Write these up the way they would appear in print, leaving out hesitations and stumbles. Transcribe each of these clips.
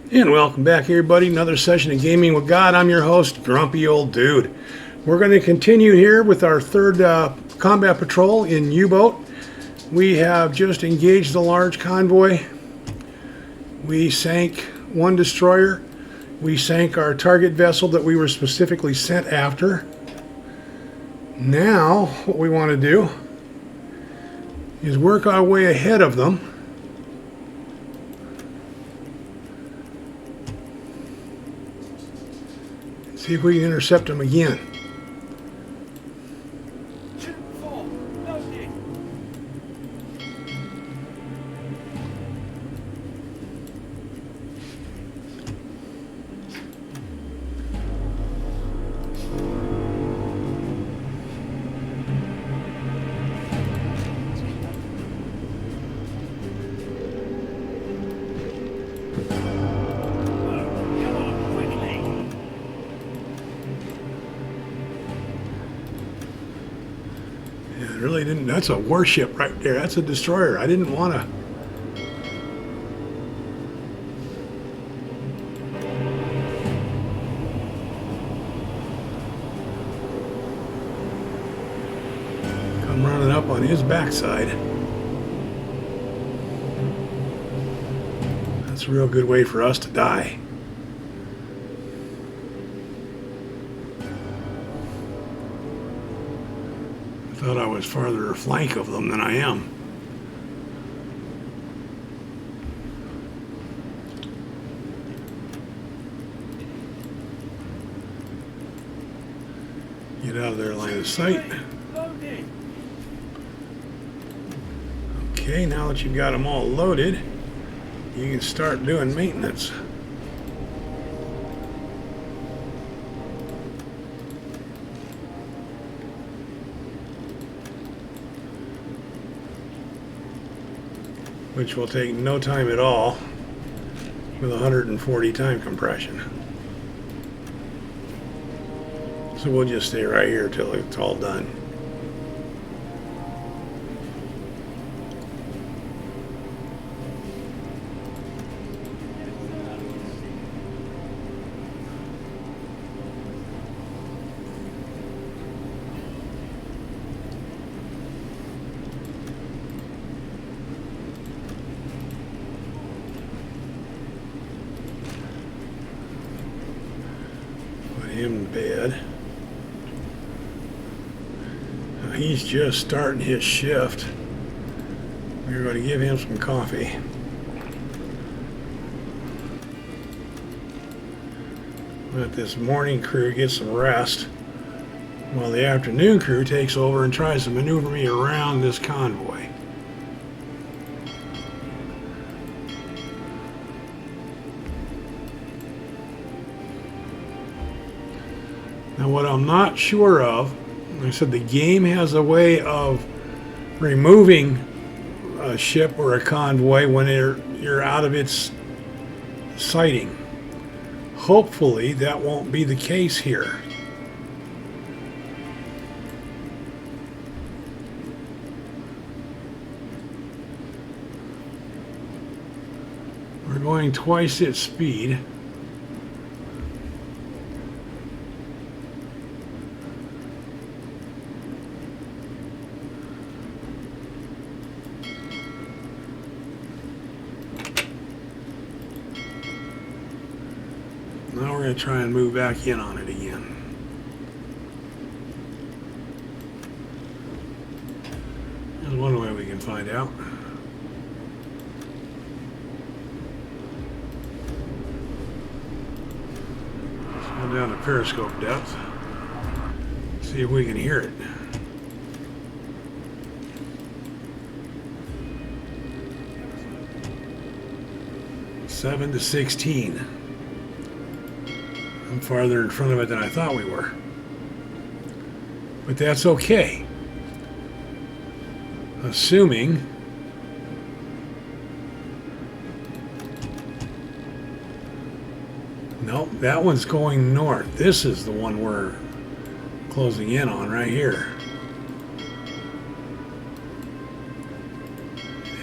And welcome back, everybody. Another session of Gaming with God. I'm your host, Grumpy Old Dude. We're going to continue here with our third combat patrol in U-boat. We have just engaged the large convoy. We sank one destroyer. We sank our target vessel that we were specifically sent after. Now, what we want to do is work our way ahead of them. See if we can intercept them again. Really didn't. That's a warship right there. That's a destroyer. I didn't want to. Come running up on his backside. That's a real good way for us to die. I thought I was farther flank of them than I am. Get out of their line of sight. Okay, now that you've got them all loaded, you can start doing maintenance. Which will take no time at all with 140 time compression. So we'll just stay right here till it's all done. Him to bed. He's just starting his shift. We're going to give him some coffee. Let this morning crew get some rest while the afternoon crew takes over and tries to maneuver me around this convoy. Now, what I'm not sure of, like I said, the game has a way of removing a ship or a convoy when you're out of its sighting. Hopefully, that won't be the case here. We're going twice its speed. Now we're going to try and move back in on it again. There's one way we can find out. Let's go down to periscope depth. See if we can hear it. Seven to 16. I'm farther in front of it than I thought we were. But that's okay. Assuming nope, that one's going north. This is the one we're closing in on right here.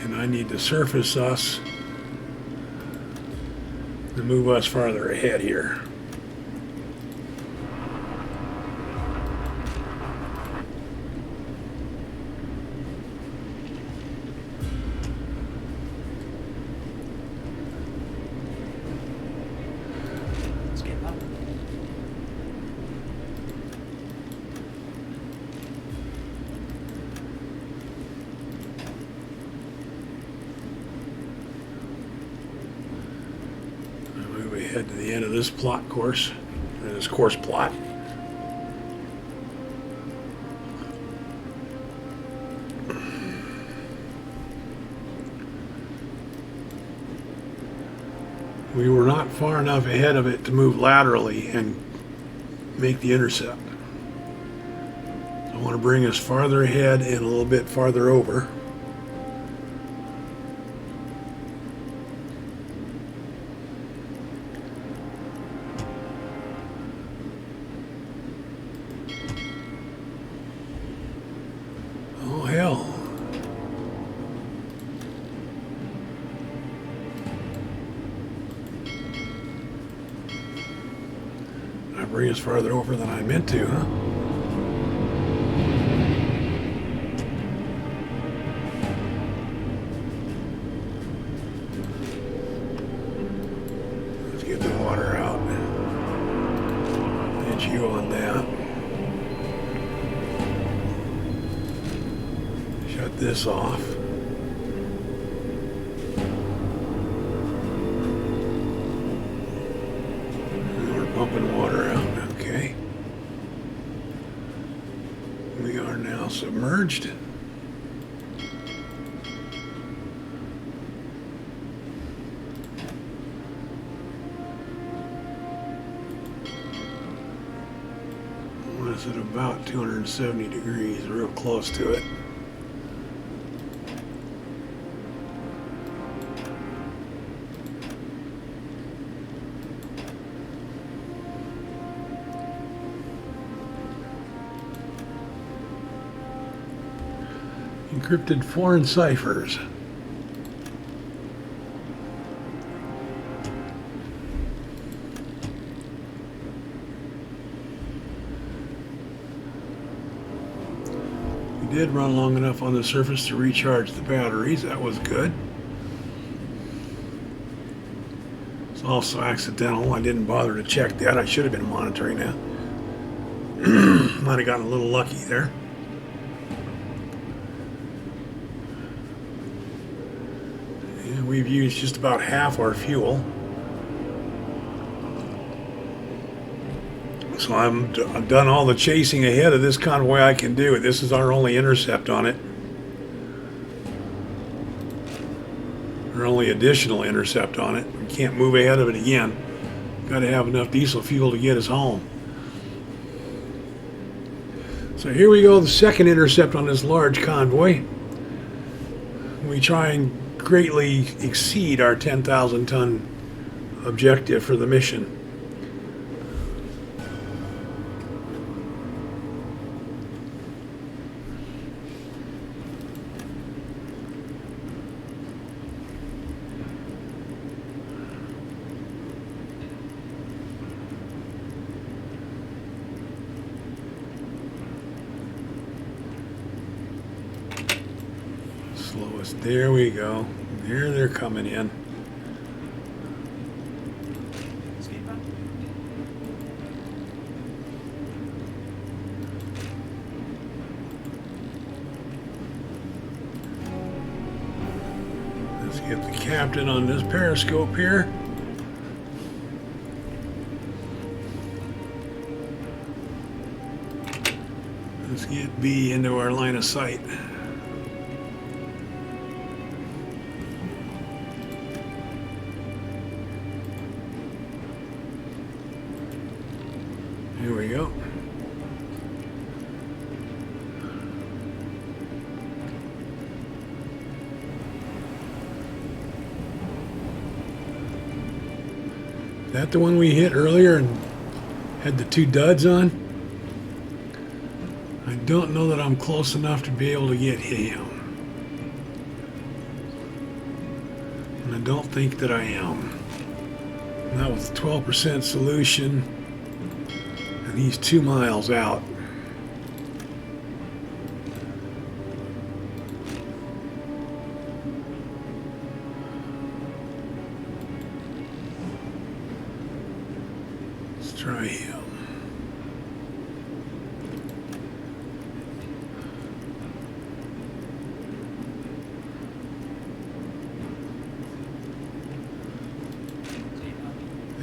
And I need to surface us to move us farther ahead here. Head to the end of this plot course, this course plot. We were not far enough ahead of it to move laterally and make the intercept. I want to bring us farther ahead and a little bit farther over. Bring us farther over than I meant to, huh? Let's get the water out. Get you on that. Shut this off. Pumping water out. Okay. We are now submerged. What is it, about 270 degrees, real close to it. Encrypted foreign ciphers. We did run long enough on the surface to recharge the batteries. That was good. It's also accidental. I didn't bother to check that. I should have been monitoring that. Might have gotten a little lucky there. We've used just about half our fuel. So I've done all the chasing ahead of this convoy I can do. This is our only intercept on it. Our only additional intercept on it. We can't move ahead of it again. Got to have enough diesel fuel to get us home. So here we go, the second intercept on this large convoy. We try and greatly exceed our 10,000 ton objective for the mission. Slowest, there we go. Here they're coming in. Let's get the captain on this periscope here. Let's get B into our line of sight. Here we go. Is that the one we hit earlier and had the two duds on? I don't know that I'm close enough to be able to get him. And I don't think that I am. That was 12% solution, and he's 2 miles out. Let's try him.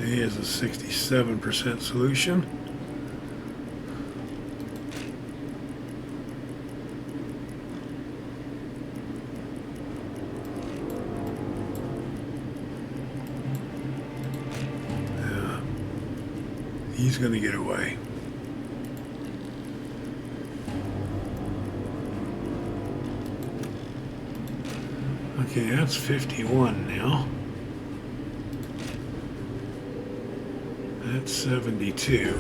He is a 67% solution. Yeah. He's going to get away. Okay, that's 51 now. That's 72.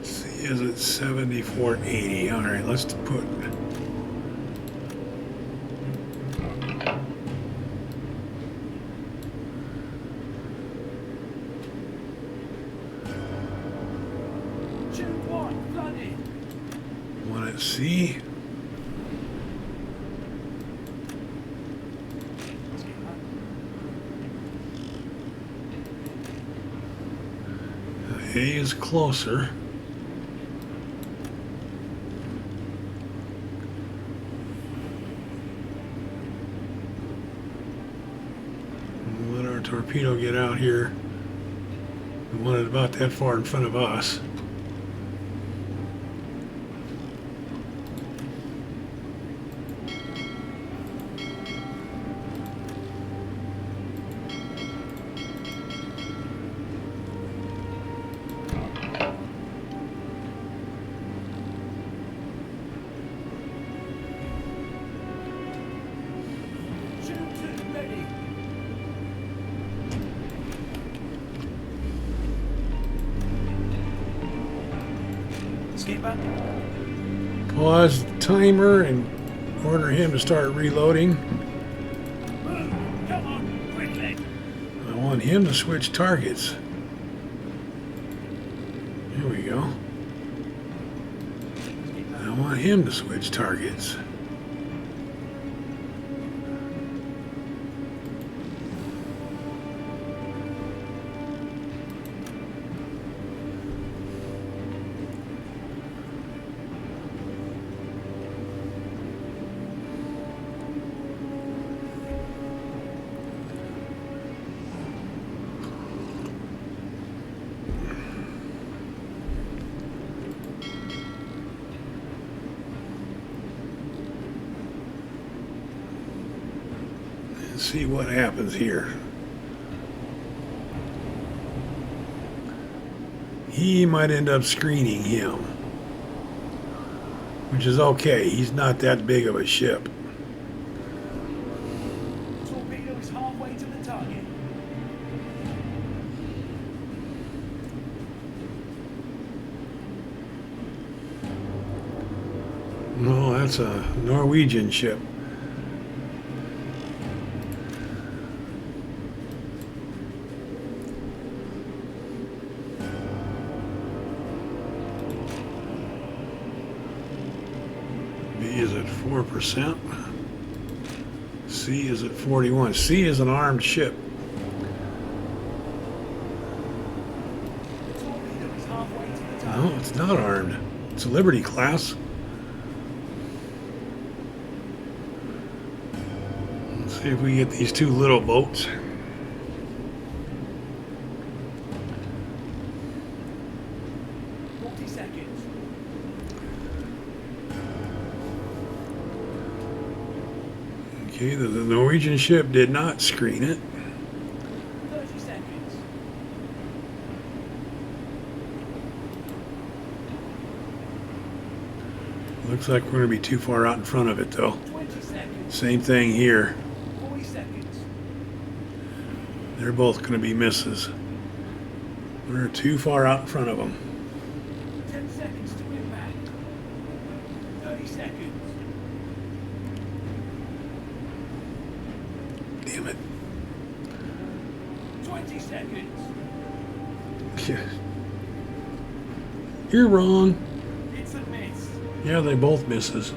C is at 74.80. All right, let's put. One at C. A is closer. We'll let our torpedo get out here. We want it about that far in front of us. Pause the timer and order him to start reloading. Come on, quickly. I want him to switch targets. Here we go. I want him to switch targets. See what happens here. He might end up screening him, which is okay. He's not that big of a ship. Torpedo is halfway to the target. No, that's a Norwegian ship. B is at 4%. C is at 41. C is an armed ship. Torpedo is halfway to the target. No, it's not armed. It's a Liberty class. Let's see if we get these two little boats. Okay, the Norwegian ship did not screen it. 30 seconds. Looks like we're going to be too far out in front of it, though. 20 seconds. Same thing here. 40 seconds. They're both going to be misses. We're too far out in front of them. 10 seconds to impact. 30 seconds. Damn it. 20 seconds. You're wrong. It's a miss. Yeah, they both misses.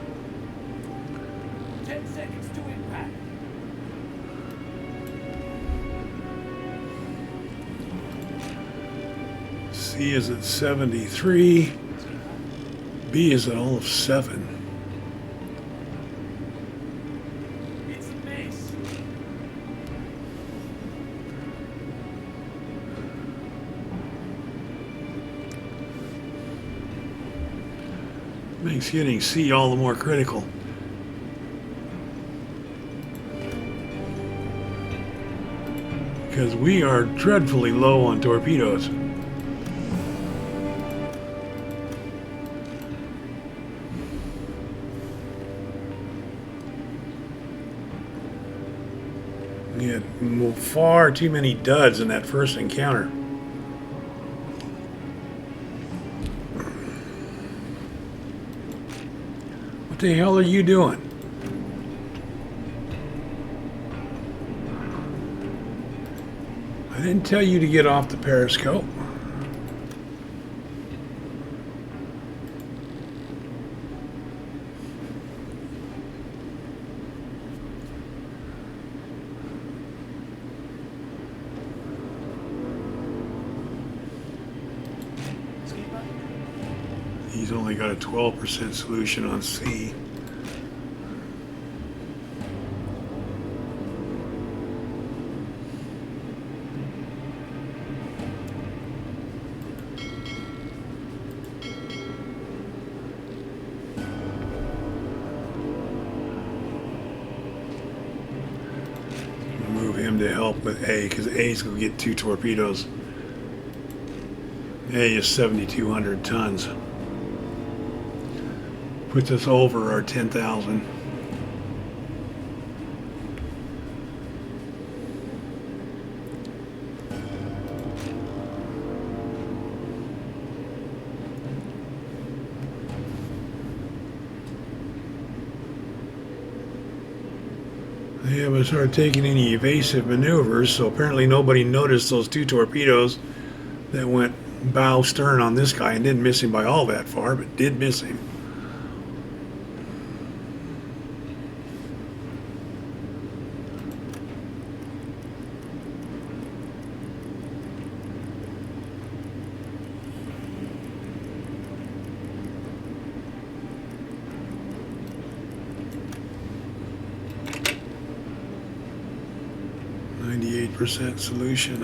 10 seconds to impact. C is at 73. B is at all of 7. It's a miss. Makes hitting C all the more critical. Because we are dreadfully low on torpedoes. We had far too many duds in that first encounter. What the hell are you doing? I didn't tell you to get off the periscope. Skipper. He's only got a 12% solution on C. Move him to help with A, because A's going to get 2 torpedoes. A is 7,200 tons. Puts us over our 10,000. They haven't started taking any evasive maneuvers, so apparently nobody noticed those 2 torpedoes that went bow stern on this guy and didn't miss him by all that far, but did miss him. %, solution.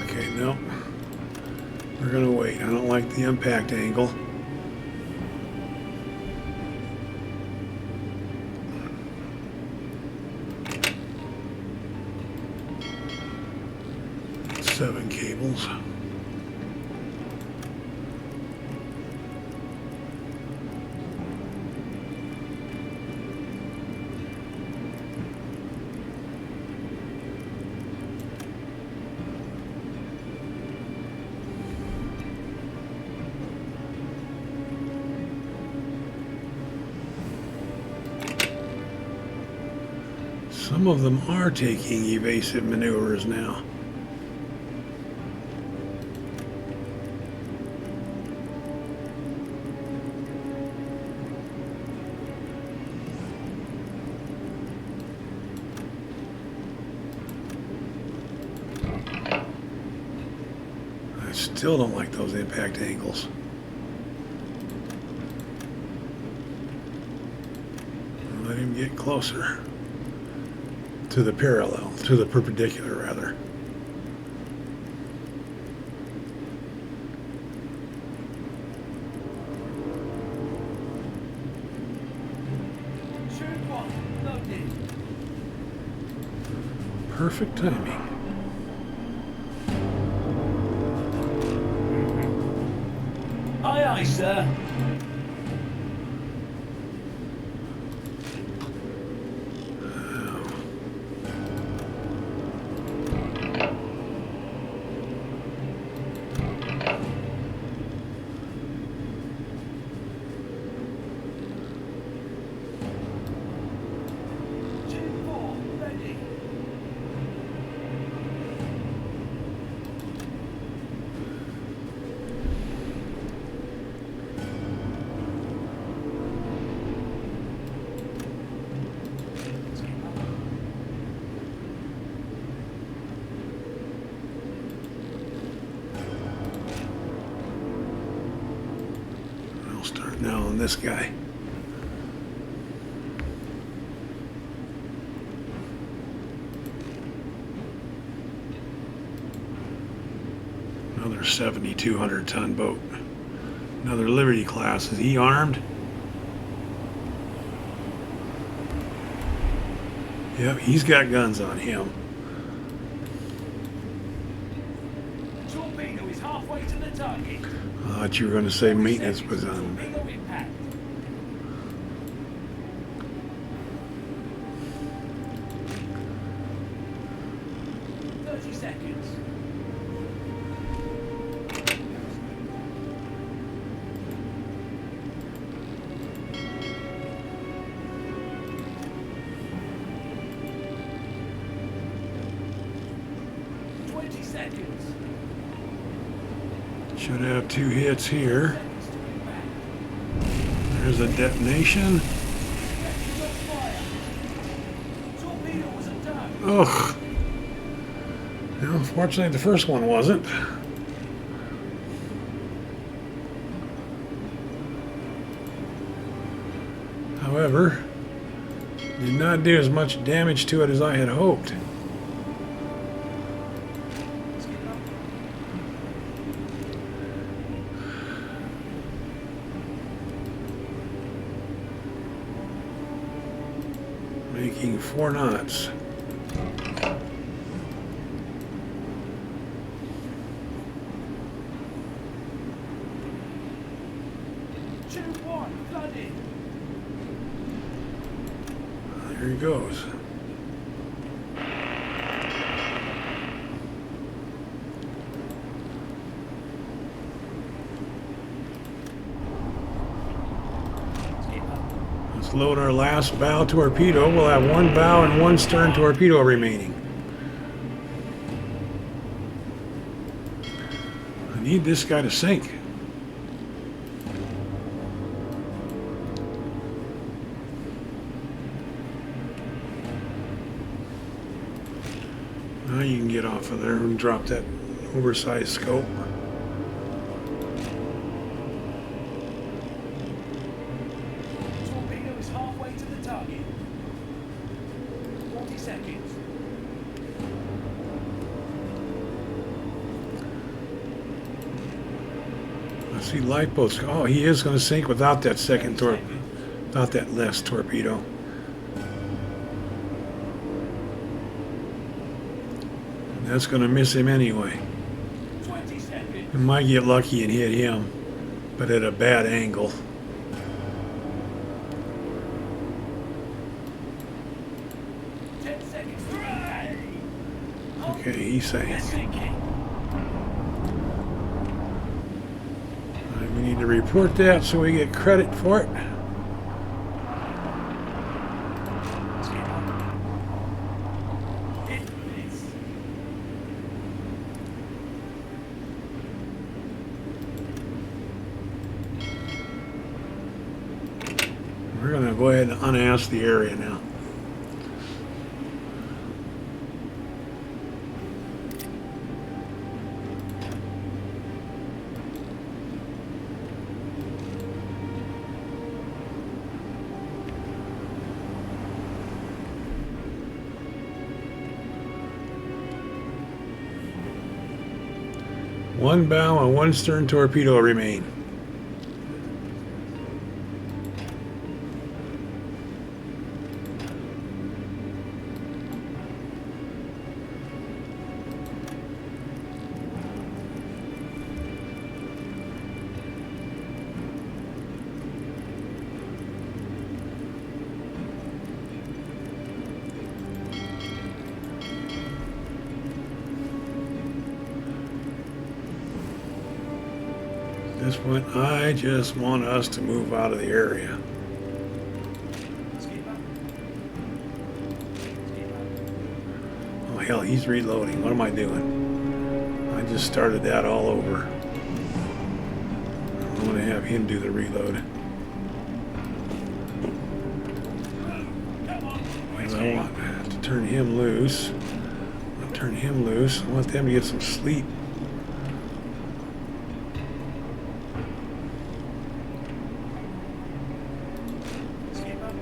Okay, no. We're gonna wait. I don't like the impact angle. Seven cables. Some of them are taking evasive maneuvers now. I still don't like those impact angles. Let him get closer to the parallel, to the perpendicular rather. Shoot one, loaded. Perfect timing. Aye, aye, sir. Ready. I'll start now on this guy. Another 7,200 ton boat. Another Liberty class. Is he armed? Yep, he's got guns on him. Torpedo is halfway to the target. I thought you were going to say maintenance was on. Torpedo impact. 30 seconds. Seconds. Should have 2 hits here. There's a detonation. Ugh. Well, unfortunately, the first one wasn't. However, did not do as much damage to it as I had hoped. Making 4 knots. There he goes. Let's load our last bow torpedo. We'll have 1 bow and 1 stern torpedo remaining. I need this guy to sink. Now you can get off of there and drop that oversized scope. Torpedo is halfway to the target. 40 seconds. I see lifeboats. Oh, he is going to sink without that second without that last torpedo. That's going to miss him anyway. 20 seconds. We might get lucky and hit him, but at a bad angle. Okay, he's saying. We need to report that so we get credit for it. We're going to go ahead and unass the area now. One bow and 1 stern torpedo remain. this point, I just want us to move out of the area. Skipper. Oh hell, he's reloading. What am I doing? I just started that all over. I'm going to have him do the reload. Come on. Because I want to turn him loose. I'll turn him loose. I want them to get some sleep. Skipper.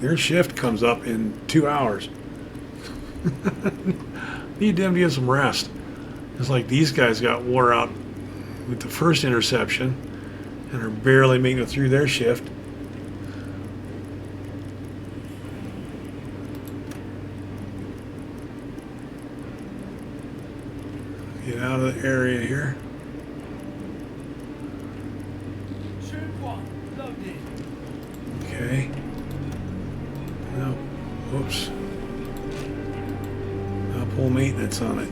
Their shift comes up in 2 hours. Need them to get some rest. It's like these guys got wore out with the first interception and are barely making it through their shift. Get out of the area here. Troop 1. Loaded. Okay. Now, whoops. I'll pull maintenance on it.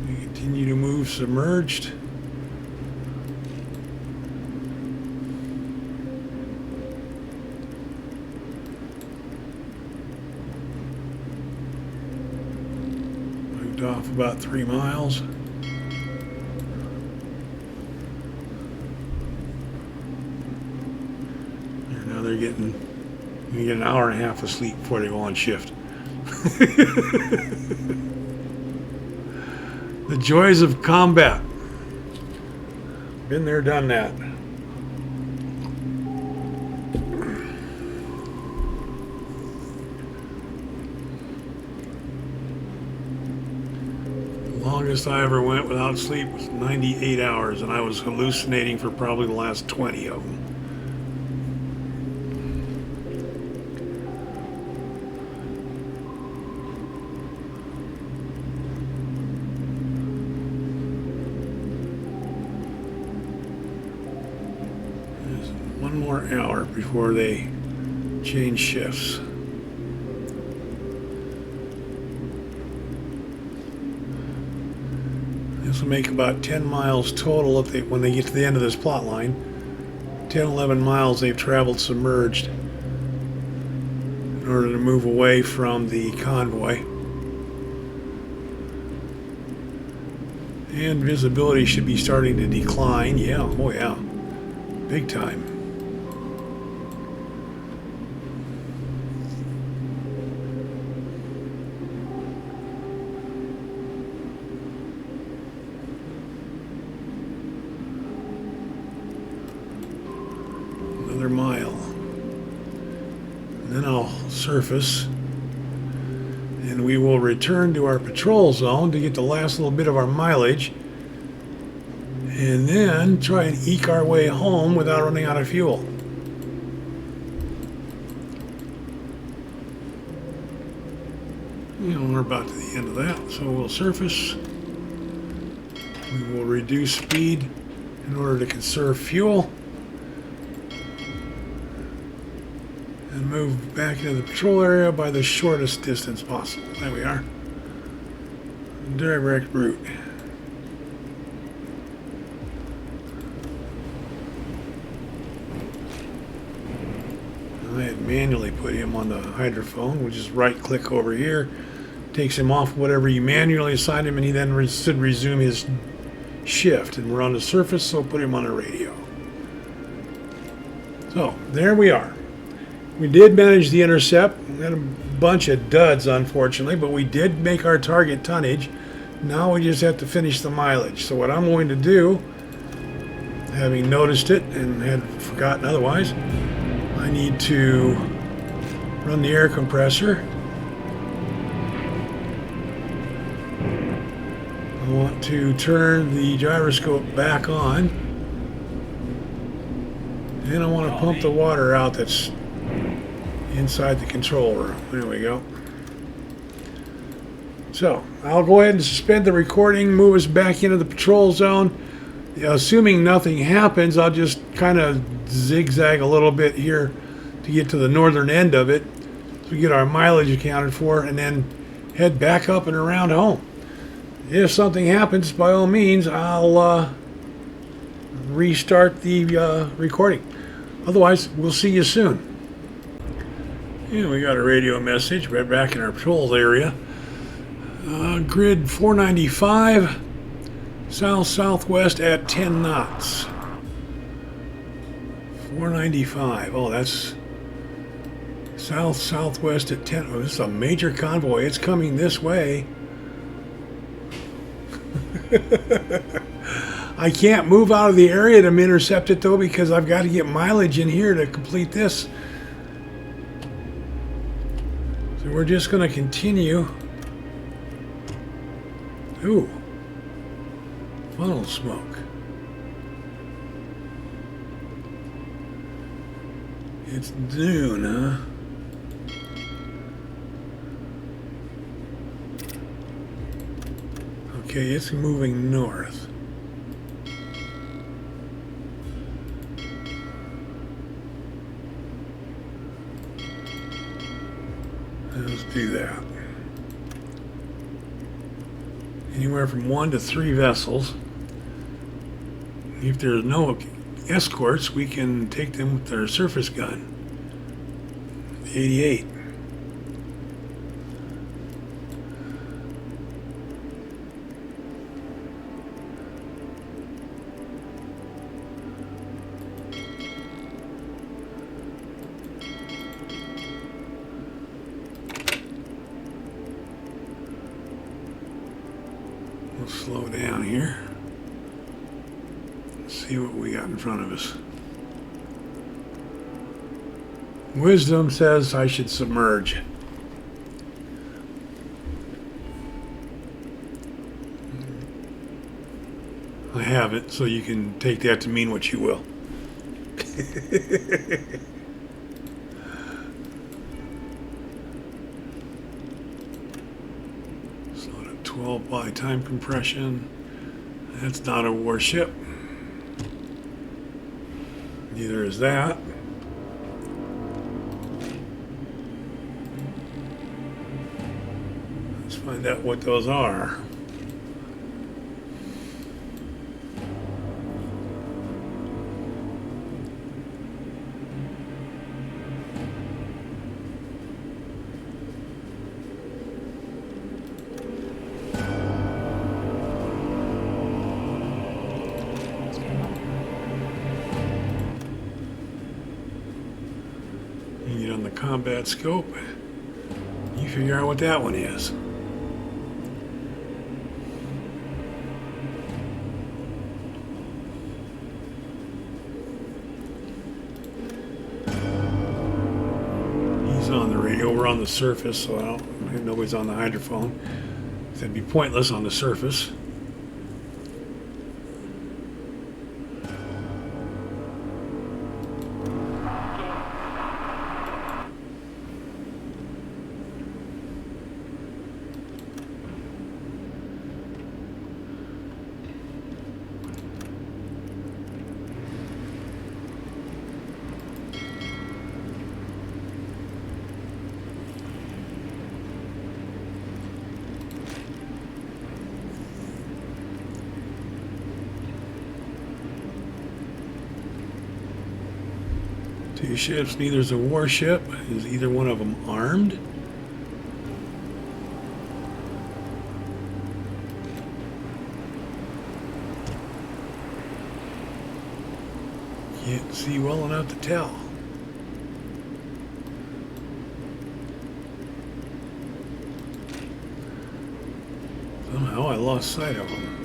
We continue to move submerged. Off about 3 miles. And now they're getting, you get an hour and a half of sleep before they go on shift. The joys of combat. Been there, done that. Longest I ever went without sleep was 98 hours, and I was hallucinating for probably the last 20 of them. There's 1 more hour before they change shifts. This will make about 10 miles total when they get to the end of this plot line. 10, 11 miles they've traveled submerged in order to move away from the convoy. And visibility should be starting to decline. Yeah, oh yeah, big time. Another mile. And then I'll surface and we will return to our patrol zone to get the last little bit of our mileage and then try and eke our way home without running out of fuel. You know, we're about to the end of that, so we'll surface. We will reduce speed in order to conserve fuel. And move back into the patrol area by the shortest distance possible. There we are. Direct route. I had manually put him on the hydrophone, which is right click over here. Takes him off whatever you manually assigned him, and he then should resume his shift. And we're on the surface, so put him on the radio. So, there we are. We did manage the intercept. We had a bunch of duds, unfortunately, but we did make our target tonnage. Now we just have to finish the mileage. So what I'm going to do, having noticed it and had forgotten otherwise, I need to run the air compressor. I want to turn the gyroscope back on. And I want to pump the water out that's inside the control room. There we go. So I'll go ahead and suspend the recording, move us back into the patrol zone. Assuming nothing happens, I'll just kind of zigzag a little bit here to get to the northern end of it, so we get our mileage accounted for, and then head back up and around home. If something happens, by all means, I'll restart the recording. Otherwise, we'll see you soon. And we got a radio message. We're back in our patrol area. Grid 495, south-southwest at 10 knots. 495. Oh, that's south-southwest at 10. Oh, this is a major convoy. It's coming this way. I can't move out of the area to intercept it, though, because I've got to get mileage in here to complete this. So we're just going to continue. Ooh. Funnel smoke. It's noon, huh? Okay, it's moving north. Let's do that. Anywhere from 1 to 3 vessels. If there's no escorts, we can take them with our surface gun. 88. We'll slow down here. See what we got in front of us. Wisdom says I should submerge. I have it, so you can take that to mean what you will. Slow to 12 by time compression. That's not a warship. Neither is that. Let's find out what those are. You get on the combat scope, you figure out what that one is. He's on the radio, we're on the surface, so nobody's on the hydrophone. That'd be pointless on the surface. Two ships, neither's a warship. Is either one of them armed? Can't see well enough to tell. Somehow I lost sight of them.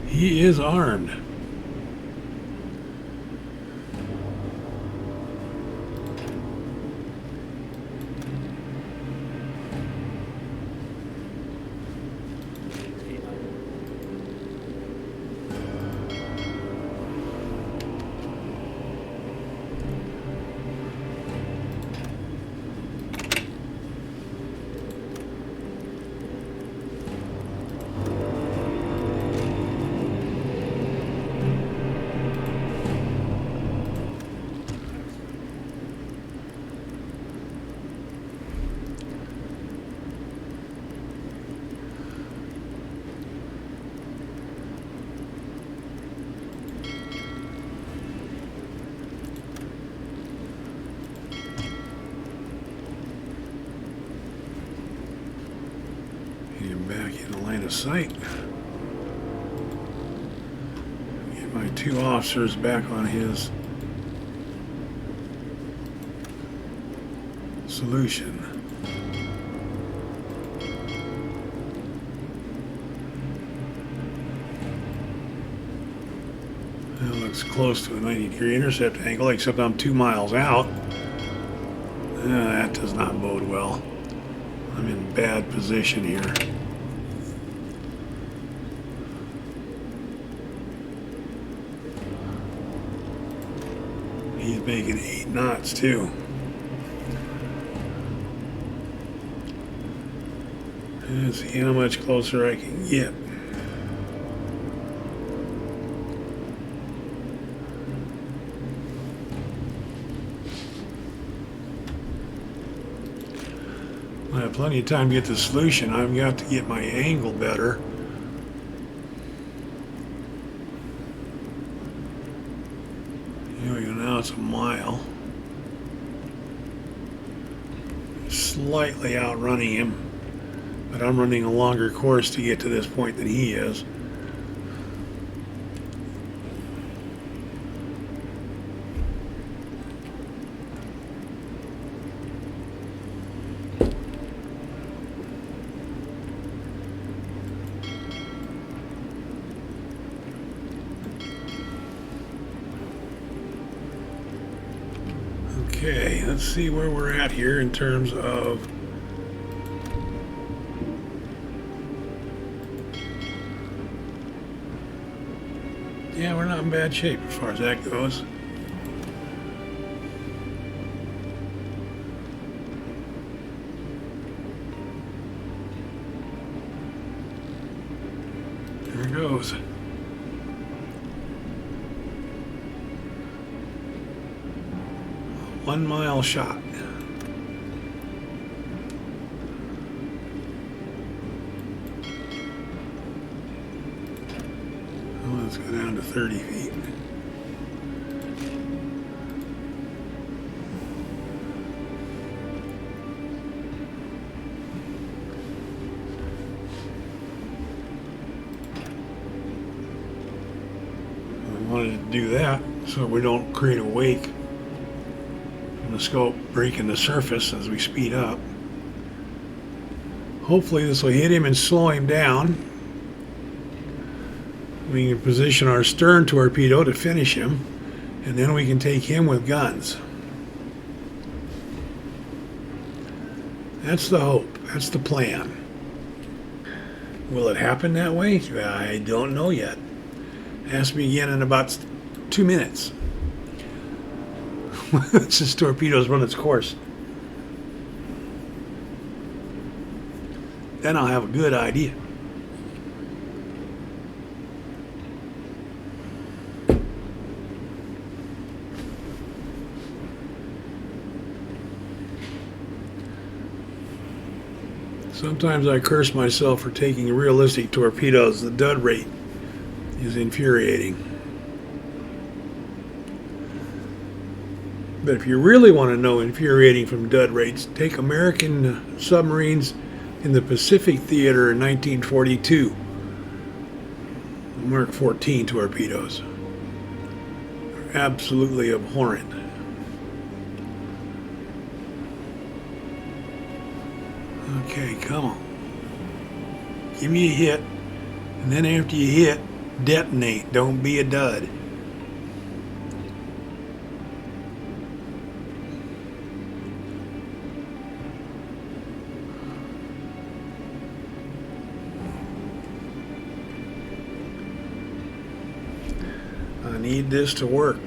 He is armed. of sight. Get my 2 officers back on his solution. That looks close to a 90-degree intercept angle, except I'm 2 miles out. That does not bode well. I'm in bad position here. He's making 8 knots too. Let's see how much closer I can get. I have plenty of time to get the solution. I've got to get my angle better. Here we go. Now it's a mile. Slightly outrunning him, but I'm running a longer course to get to this point than he is. Okay, let's see where we're at here in terms of yeah, we're not in bad shape as far as that goes. There it goes. One-mile shot. Well, let's go down to 30 feet. I wanted to do that so we don't create a wake. The scope breaking the surface as we speed up. Hopefully this will hit him and slow him down. We can position our stern torpedo to finish him, and then we can take him with guns. That's the hope. That's the plan. Will it happen that way? I don't know yet. Ask me again in about 2 minutes. This torpedo's run its course. Then I'll have a good idea. Sometimes I curse myself for taking realistic torpedoes. The dud rate is infuriating. But if you really want to know infuriating from dud rates, take American submarines in the Pacific Theater in 1942. Mark 14 torpedoes. They're absolutely abhorrent. Okay, come on. Give me a hit, and then after you hit, detonate. Don't be a dud. I need this to work.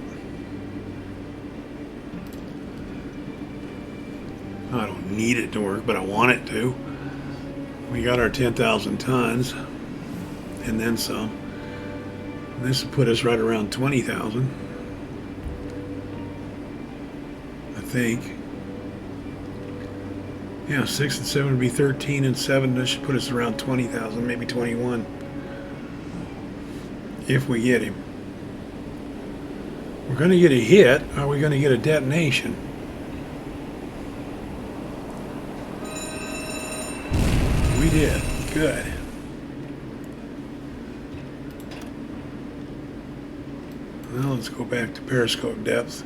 I don't need it to work, but I want it to. We got our 10,000 tons and then some. This will put us right around 20,000, I think. Yeah, 6 and 7 would be 13, and 7, this should put us around 20,000, maybe 21, if we get him. We're going to get a hit. Are we going to get a detonation? We did. Good. Now let's go back to periscope depth,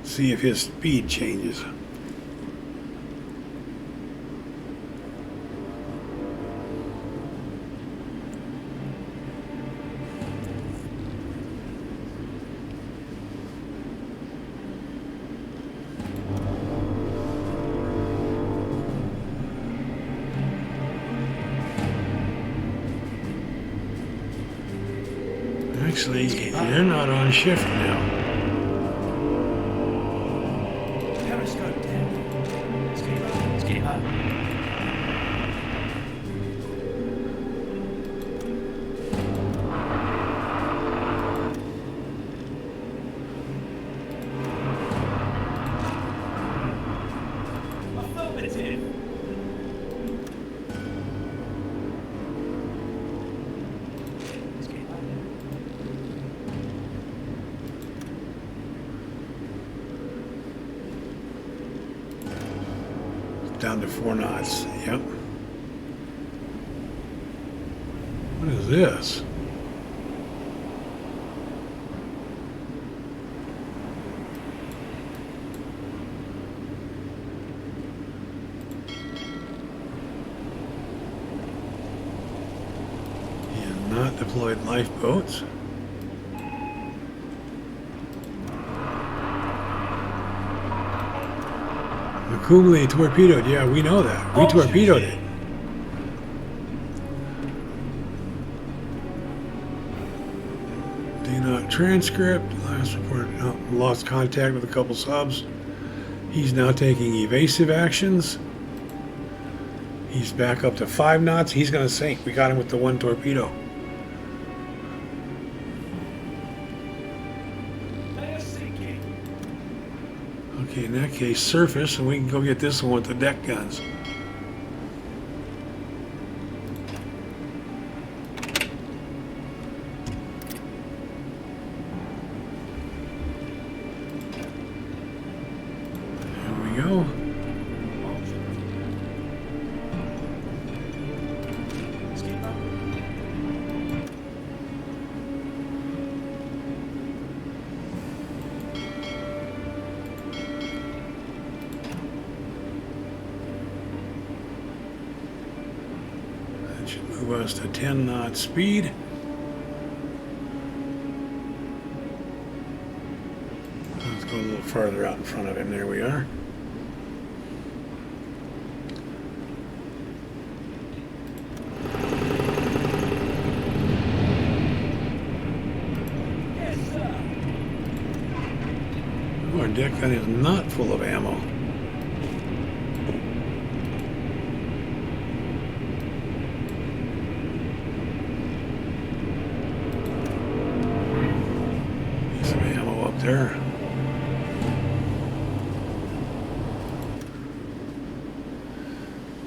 see if his speed changes. Actually, they're not on shift now. Periscope down. Escape up. Affirmative. Escape up. Down to 4 knots. Yep. What is this? He has not deployed lifeboats. Kumle torpedoed. Yeah, we know that. We torpedoed it. Do not transcript. Last report. Oh, lost contact with a couple subs. He's now taking evasive actions. He's back up to 5 knots. He's going to sink. We got him with the 1 torpedo. They are sinking. Okay, in that case, surface, and we can go get this one with the deck guns. There we go. Escape up. That should move us to 10 knot speed. Let's go a little farther out in front of him. There we are. Yes, sir. Oh, our deck gun is not full of ammo. Some ammo up there.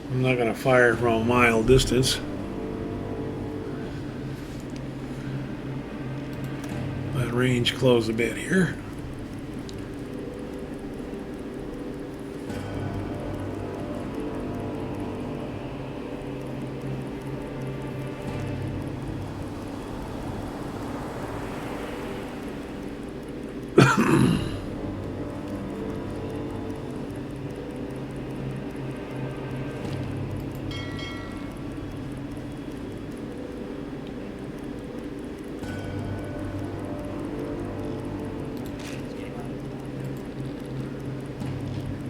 I'm not going to fire from a mile distance. Let range close a bit here.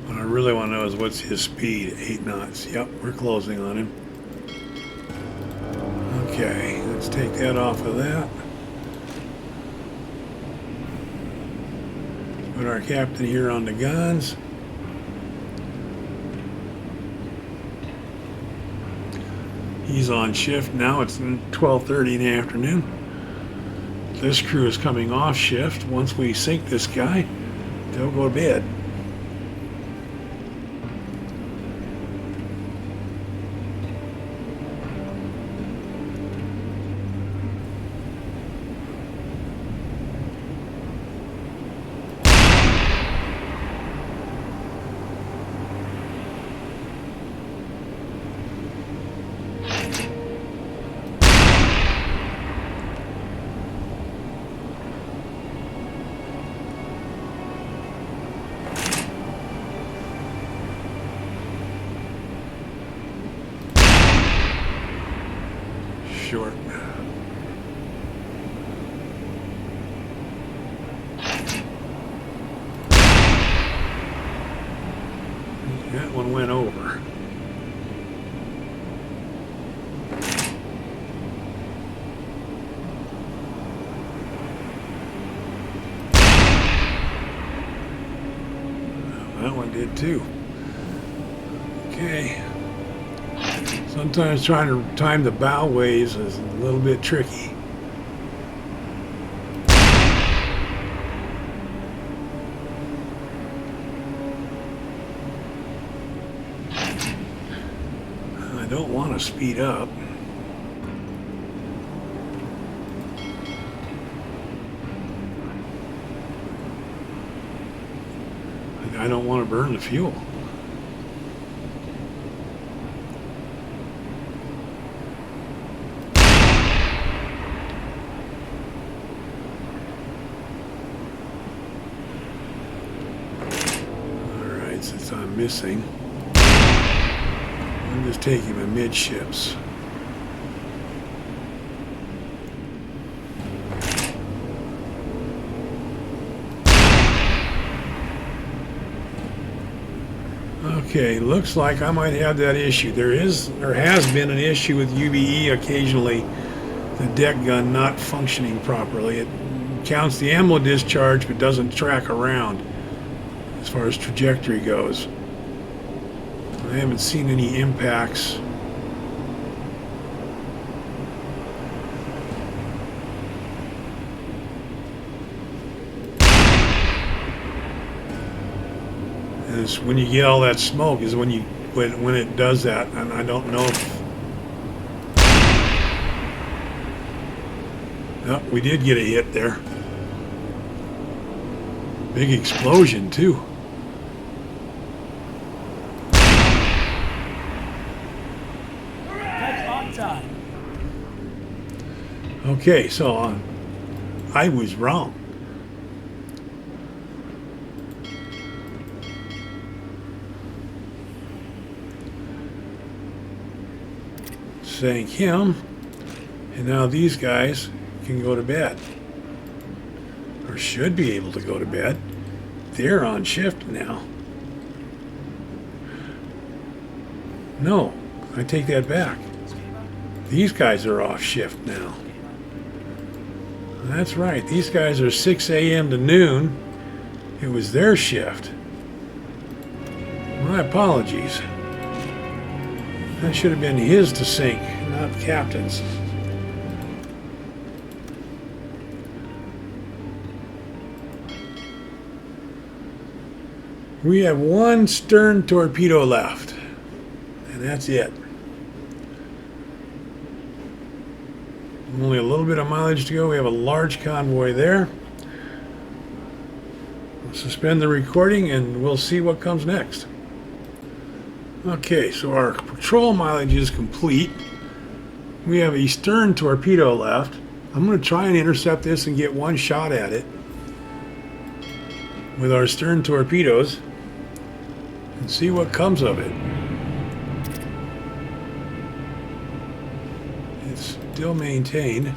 What I really want to know is what's his speed. 8 knots. Yep, we're closing on him. Okay, let's take that off of that. Put our captain here on the guns. He's on shift now. It's 12:30 in the afternoon. This crew is coming off shift. Once we sink this guy, they'll go to bed. short. That one went over. That one did too. Okay. Sometimes trying to time the bow waves is a little bit tricky. I don't want to speed up. I don't want to burn the fuel. Alright, since I'm missing, I'm just taking my midships. Okay, looks like I might have that issue. There has been an issue with UBE occasionally, the deck gun not functioning properly. It counts the ammo discharge but doesn't track around as far as trajectory goes. I haven't seen any impacts. Is when you get all that smoke is when it does that, and I don't know if oh, we did get a hit there. Big explosion too. That's on time. Okay, so I was wrong. Sank him, and now these guys can go to bed, or should be able to go to bed. They're on shift now. No, I take that back. These guys are off shift now. That's right, these guys are 6 a.m. to noon. It was their shift. My apologies. That should have been his to sink, not captain's. We have one stern torpedo left, and that's it. Only a little bit of mileage to go. We have a large convoy there. We'll suspend the recording and we'll see what comes next. Okay, so our patrol mileage is complete. We have a stern torpedo left. I'm going to try and intercept this and get one shot at it with our stern torpedoes and see what comes of it. It's still maintained.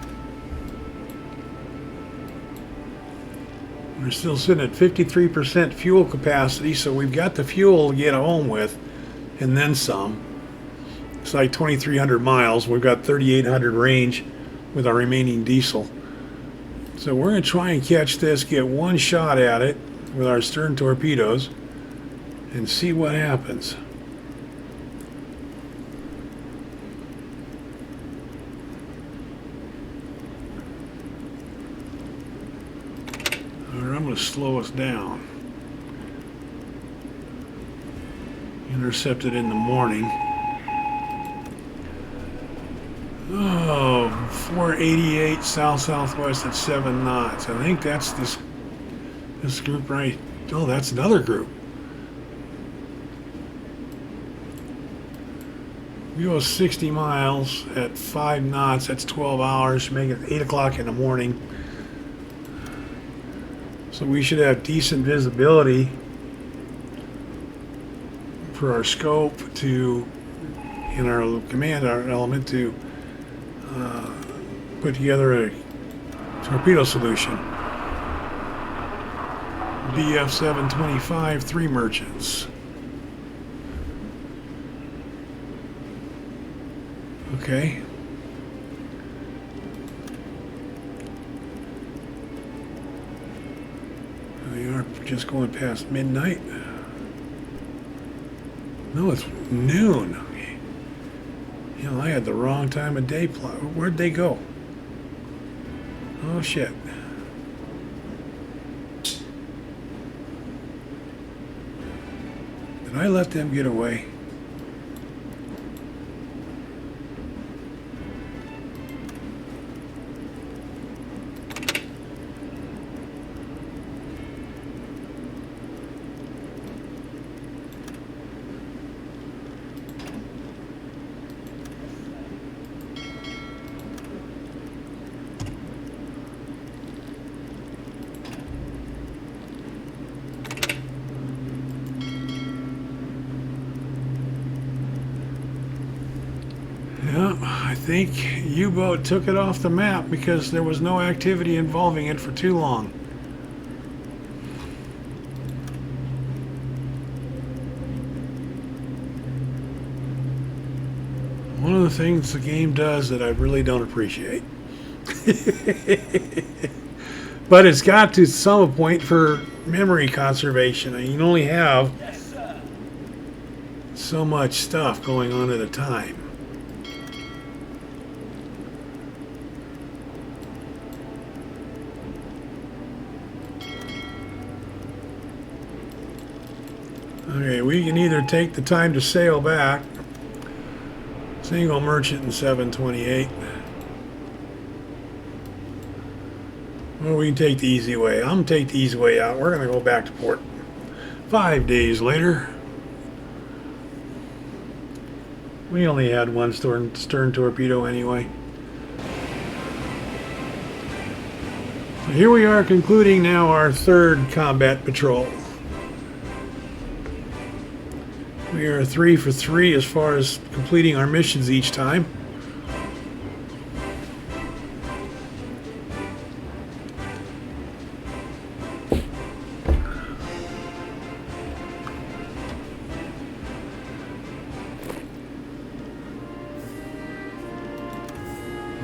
We're still sitting at 53% fuel capacity, so we've got the fuel to get home with. And then some. It's like 2,300 miles. We've got 3,800 range with our remaining diesel. So we're going to try and catch this, get one shot at it with our stern torpedoes, and see what happens. All right, I'm going to slow us down. Intercepted in the morning. Oh, 488 south-southwest at 7 knots. I think that's this group right. Oh, that's another group. We go 60 miles at 5 knots. That's 12 hours. Make it 8 o'clock in the morning. So we should have decent visibility for our scope to, in our command, our element to put together a torpedo solution. BF 725, 3 merchants. Okay. We are just going past midnight. No, it's noon. You know, I had the wrong time of day plot. Where'd they go? Oh, shit. Did I let them get away? Yeah, I think U-boat took it off the map because there was no activity involving it for too long. One of the things the game does that I really don't appreciate. But it's got to some point for memory conservation. You can only have Yes, sir. so much stuff going on at a time. Okay, we can either take the time to sail back, single merchant in 728, or we can take the easy way. I'm going to take the easy way out. We're going to go back to port. 5 days later. We only had one stern torpedo anyway. So here we are concluding now our 3rd combat patrol. We are 3 for 3 as far as completing our missions each time.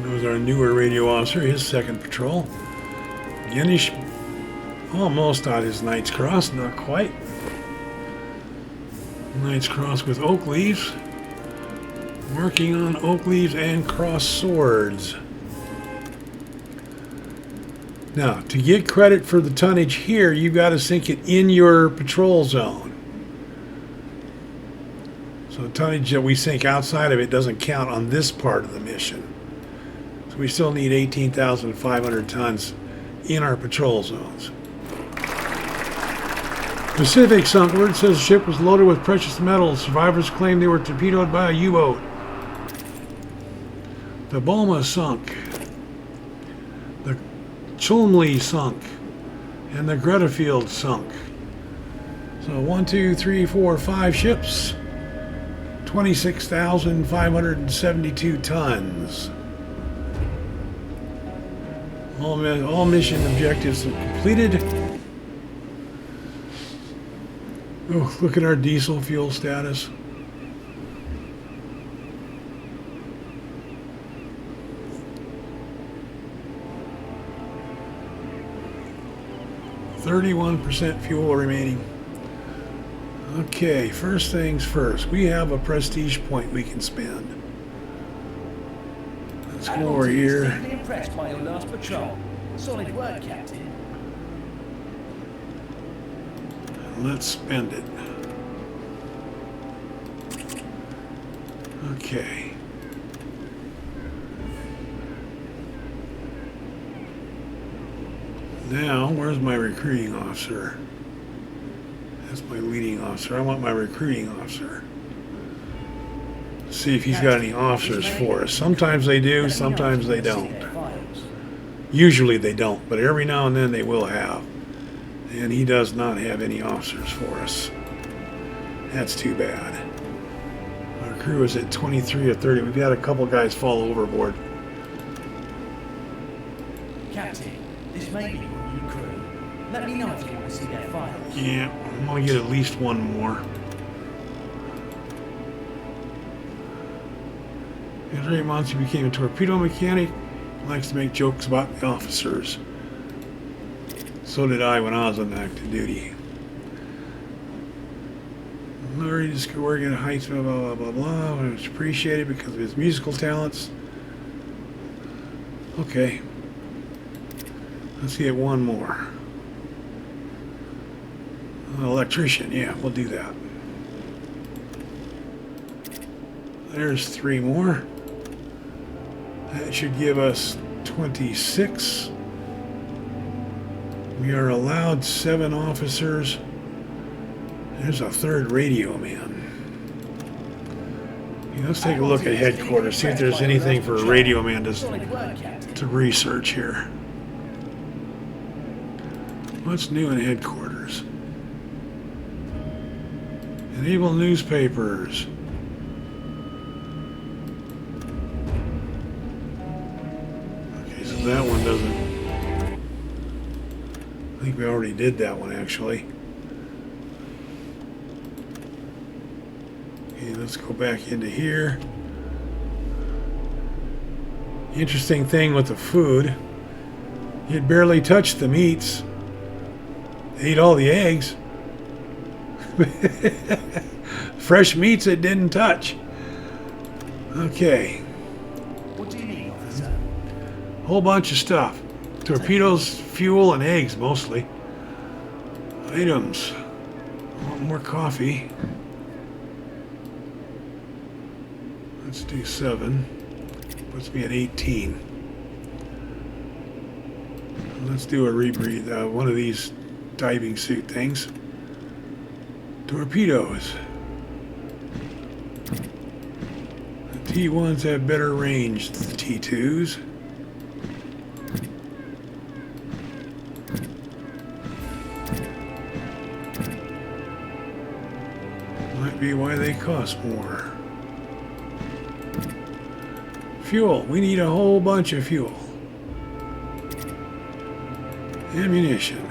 That was our newer radio officer, his 2nd patrol. Again, he's almost on his Knight's Cross, not quite. Knight's Cross with oak leaves. Working on oak leaves and cross swords. Now, to get credit for the tonnage here, you've got to sink it in your patrol zone. So the tonnage that we sink outside of it doesn't count on this part of the mission. So we still need 18,500 tons in our patrol zones. Pacific sunk. Word says the ship was loaded with precious metals. Survivors claim they were torpedoed by a U-boat. The Boma sunk. The Chumley sunk. And the Gretafield sunk. So 1, 2, 3, 4, 5 ships. 26,572 tons. All mission objectives completed. Oh, look at our diesel fuel status. %31% fuel remaining. Okay, first things first. We have a prestige point we can spend. Let's go over here. Deeply impressed by your last patrol. Solid work, Captain. Let's spend it. Okay. Now, where's my recruiting officer? That's my leading officer. I want my recruiting officer. See if he's got any officers for us. Sometimes they do, sometimes they don't. Usually they don't, but every now and then they will have. And he does not have any officers for us. That's too bad. Our crew is at 23 or 30. We've had a couple guys fall overboard. this may be your new crew. Let me know if you want to see their files. Yeah, I'm gonna get at least one more. After 8 months, he became a torpedo mechanic. He likes to make jokes about the officers. So did I when I was on active duty. Larry just working at heights, blah, blah, blah, blah, blah. It was appreciated because of his musical talents. Okay. Let's get one more. Electrician, yeah, we'll do that. There's 3 more. That should give us 26. We are allowed 7 officers. There's a 3rd radio man. Yeah, let's take a look at headquarters, see if there's anything for a radio man to research here. What's new in headquarters? Enable newspapers. Okay, so that one doesn't... I think we already did that one, actually. Okay, let's go back into here. Interesting thing with the food, you'd barely touch the meats. They ate all the eggs. Fresh meats it didn't touch. Okay. What do you need, officer? Whole bunch of stuff. Torpedoes, fuel, and eggs mostly. Items. I want more coffee. Let's do 7. Puts me at 18. Let's do a rebreathe. One of these diving suit things. Torpedoes. The T1s have better range than the T2s. Might be why they cost more. Fuel. We need a whole bunch of fuel. Ammunition.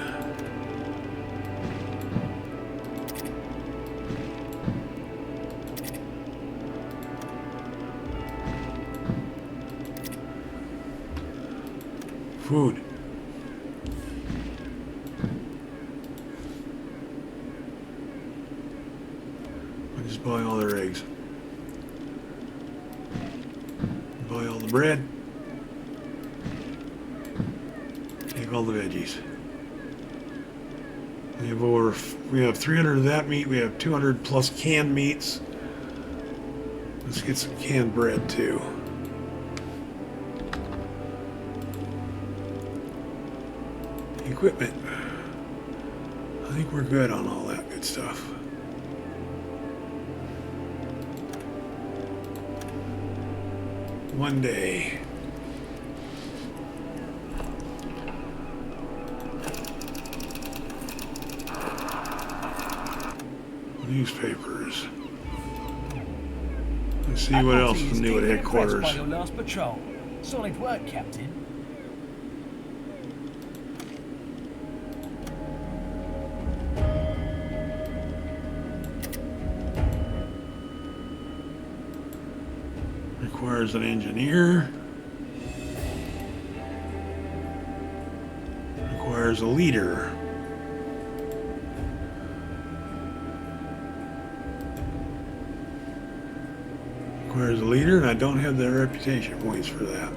Food. I just buy all their eggs. Buy all the bread. Take all the veggies. We have 300 of that meat. We have 200 plus canned meats. Let's get some canned bread too. Equipment. I think we're good on all that good stuff. One day. Newspapers. Let's see what else is new at headquarters. By your last patrol. Solid work, Captain. Requires an engineer. Requires a leader. Requires a leader, and I don't have the reputation points for that.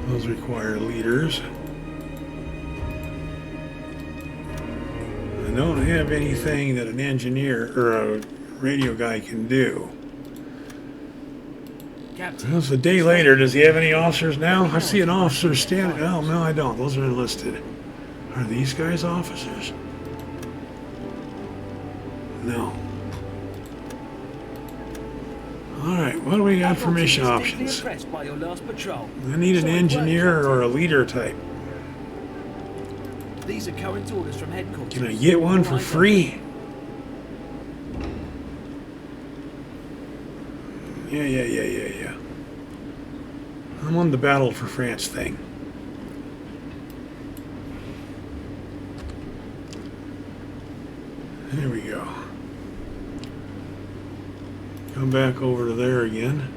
Those require leaders. I don't have anything that an engineer or a radio guy can do. Captain. Well, it's a day later. Does he have any officers now? I see an officer standing. Oh, no, I don't. Those are enlisted. Are these guys officers? No. Alright, what do we got for mission Distinctly options? impressed by your last patrol. I need an Solid work, engineer Captain. or a leader type. These are current orders from headquarters. Can I get one for free? Yeah. I'm on the Battle for France thing. There we go. Come back over to there again.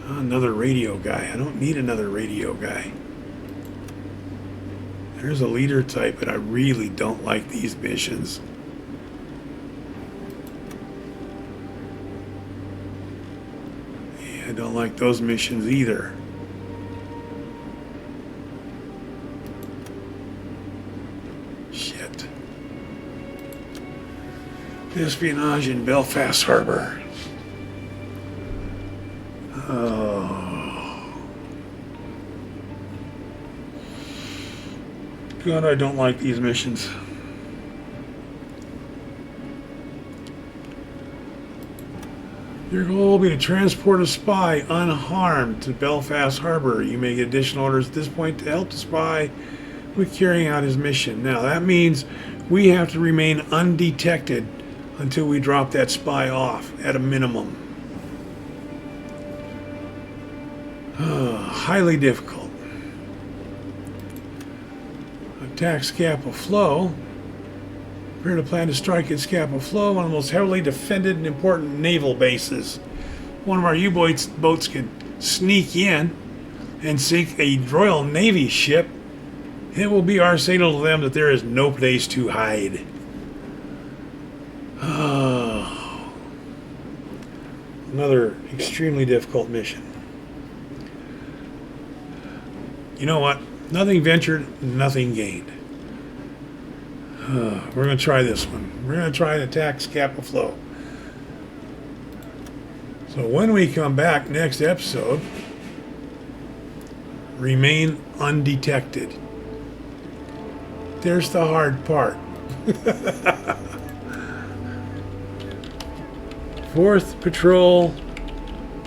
Another radio guy. I don't need another radio guy. There's a leader type, but I really don't like these missions. Yeah, I don't like those missions either. Shit. Espionage in Belfast Harbor. Oh. God, I don't like these missions. Your goal will be to transport a spy unharmed to Belfast Harbor. You may get additional orders at this point to help the spy with carrying out his mission. Now, that means we have to remain undetected until we drop that spy off, at a minimum. Highly difficult. Attack Scapa Flow. Prepare to plan to strike at Scapa Flow, one of the most heavily defended and important naval bases. One of our U-boats could sneak in and sink a Royal Navy ship. It will be our signal to them that there is no place to hide. Oh. Another extremely difficult mission. You know what? Nothing ventured, nothing gained. We're going to try this one. We're going to try and attack Scapa Flow. So when we come back next episode, remain undetected. There's the hard part. Fourth patrol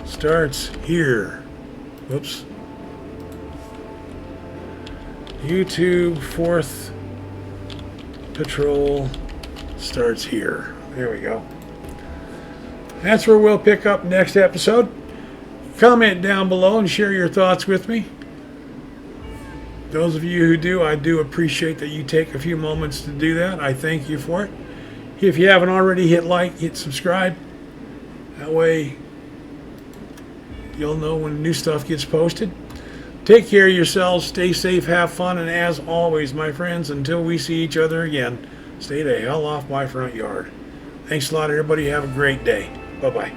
starts here. Whoops. YouTube fourth patrol starts here. There we go. That's where we'll pick up next episode. Comment down below and share your thoughts with me. Those of you who do, I do appreciate that you take a few moments to do that. I thank you for it. If you haven't already, hit like, hit subscribe. That way you'll know when new stuff gets posted. Take care of yourselves, stay safe, have fun, and as always, my friends, until we see each other again, stay the hell off my front yard. Thanks a lot, everybody. Have a great day. Bye-bye.